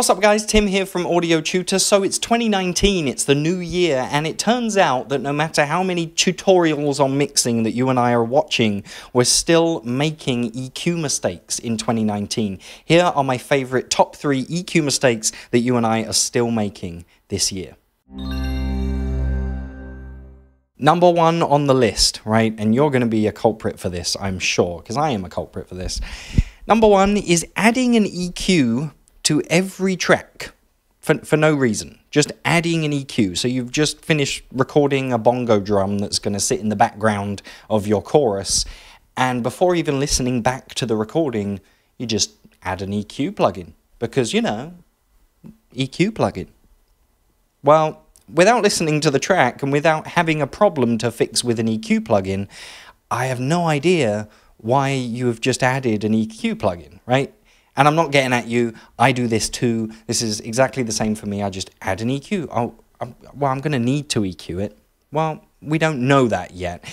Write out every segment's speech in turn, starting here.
What's up guys, Tim here from Audio Tutor. So it's 2019, it's the new year, and it turns out that no matter how many tutorials on mixing that you and I are watching, we're still making EQ mistakes in 2019. Here are my favorite top 3 EQ mistakes that you and I are still making this year. Number 1 on the list, right? And you're going to be a culprit for this, I'm sure, because I am a culprit for this. Number 1 is adding an EQ to every track for no reason. Just adding an EQ. So you've just finished recording a bongo drum that's going to sit in the background of your chorus, and before even listening back to the recording, you just add an EQ plugin. Because, you know, EQ plugin. Well, without listening to the track and without having a problem to fix with an EQ plugin, I have no idea why you have just added an EQ plugin, right? And I'm not getting at you, I do this too. This is exactly the same for me. I just add an EQ. I'm going to need to EQ it. Well, we don't know that yet.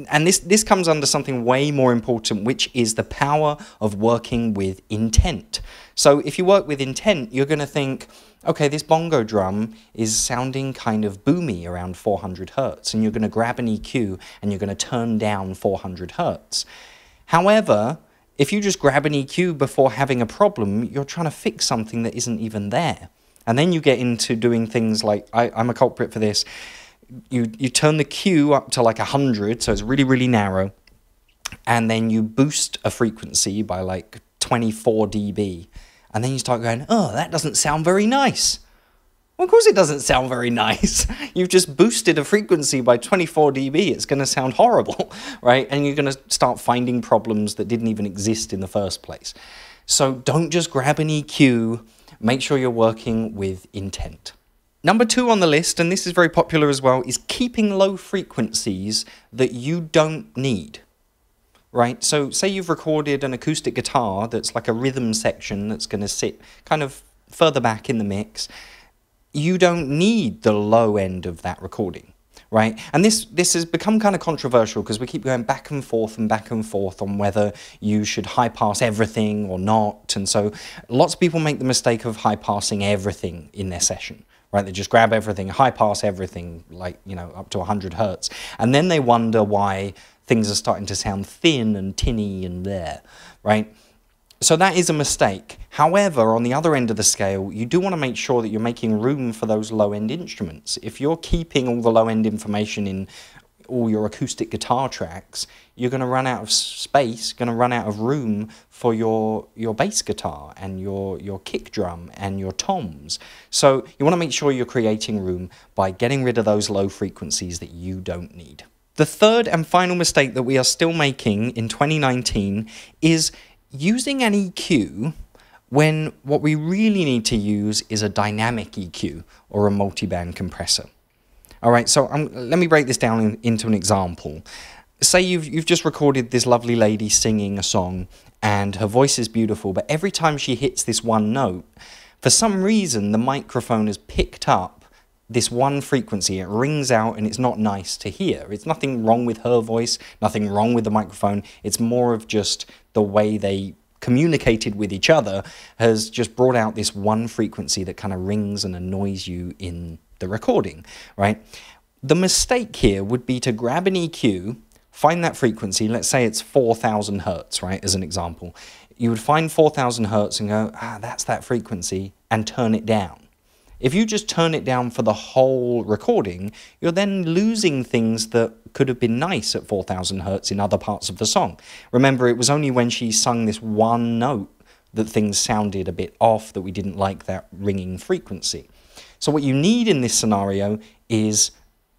And this comes under something way more important, which is the power of working with intent. So if you work with intent, you're going to think, okay, this bongo drum is sounding kind of boomy around 400 hertz, and you're going to grab an EQ and you're going to turn down 400 hertz. However, if you just grab an EQ before having a problem, you're trying to fix something that isn't even there. And then you get into doing things like, I'm a culprit for this, you turn the Q up to like 100, so it's really, really narrow, and then you boost a frequency by like 24 dB, and then you start going, oh, that doesn't sound very nice. Well, of course it doesn't sound very nice. You've just boosted a frequency by 24 dB. It's going to sound horrible, right? And you're going to start finding problems that didn't even exist in the first place. So don't just grab an EQ. Make sure you're working with intent. Number 2 on the list, and this is very popular as well, is keeping low frequencies that you don't need. Right? So say you've recorded an acoustic guitar that's like a rhythm section that's going to sit kind of further back in the mix. You don't need the low end of that recording, right? And this has become kind of controversial because we keep going back and forth on whether you should high pass everything or not. And so lots of people make the mistake of high passing everything in their session, right? They just grab everything, high pass everything, like, you know, up to 100 hertz. And then they wonder why things are starting to sound thin and tinny and there, right? So that is a mistake. However, on the other end of the scale, you do want to make sure that you're making room for those low-end instruments. If you're keeping all the low-end information in all your acoustic guitar tracks, you're going to run out of space, going to run out of room for your bass guitar and your kick drum and your toms. So you want to make sure you're creating room by getting rid of those low frequencies that you don't need. The third and final mistake that we are still making in 2019 is using an EQ when what we really need to use is a dynamic EQ or a multiband compressor. All right, so let me break this down into an example. Say you've just recorded this lovely lady singing a song and her voice is beautiful, but every time she hits this one note, for some reason the microphone has picked up this one frequency. It rings out and it's not nice to hear. It's nothing wrong with her voice, nothing wrong with the microphone. It's more of just the way they communicated with each other has just brought out this one frequency that kind of rings and annoys you in the recording, right? The mistake here would be to grab an EQ, find that frequency, let's say it's 4,000 hertz, right, as an example. You would find 4,000 hertz and go, that's that frequency, and turn it down. If you just turn it down for the whole recording, you're then losing things that could have been nice at 4,000 hertz in other parts of the song. Remember, it was only when she sung this one note that things sounded a bit off, that we didn't like that ringing frequency. So what you need in this scenario is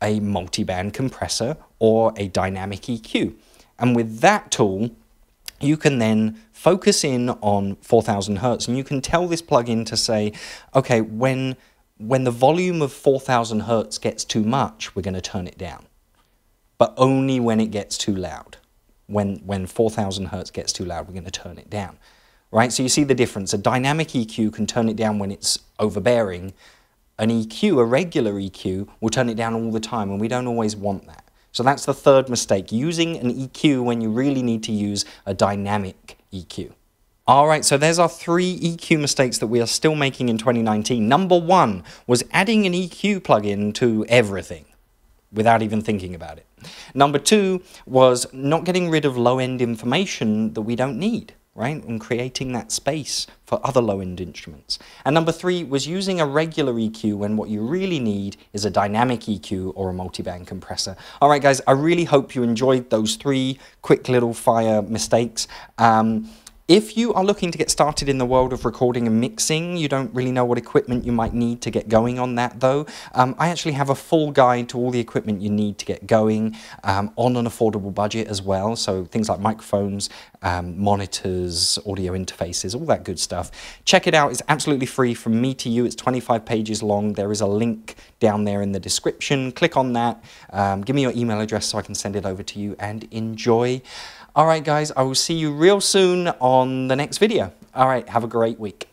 a multiband compressor or a dynamic EQ. And with that tool, you can then focus in on 4,000 hertz, and you can tell this plugin to say, okay, when the volume of 4,000 hertz gets too much, we're going to turn it down. But only when it gets too loud. When 4,000 hertz gets too loud, we're going to turn it down. Right? So you see the difference. A dynamic EQ can turn it down when it's overbearing. An EQ, a regular EQ, will turn it down all the time, and we don't always want that. So that's the third mistake, using an EQ when you really need to use a dynamic EQ. All right, so there's our 3 EQ mistakes that we are still making in 2019. Number 1 was adding an EQ plugin to everything without even thinking about it. Number 2 was not getting rid of low-end information that we don't need, right? And creating that space for other low-end instruments. And number 3 was using a regular EQ when what you really need is a dynamic EQ or a multiband compressor. All right, guys, I really hope you enjoyed those 3 quick little fire mistakes. If you are looking to get started in the world of recording and mixing, you don't really know what equipment you might need to get going on that though, I actually have a full guide to all the equipment you need to get going on an affordable budget as well. So things like microphones, monitors, audio interfaces, all that good stuff. Check it out. It's absolutely free from me to you. It's 25 pages long. There is a link down there in the description. Click on that. Give me your email address so I can send it over to you, and enjoy. All right, guys, I will see you real soon on the next video. All right, have a great week.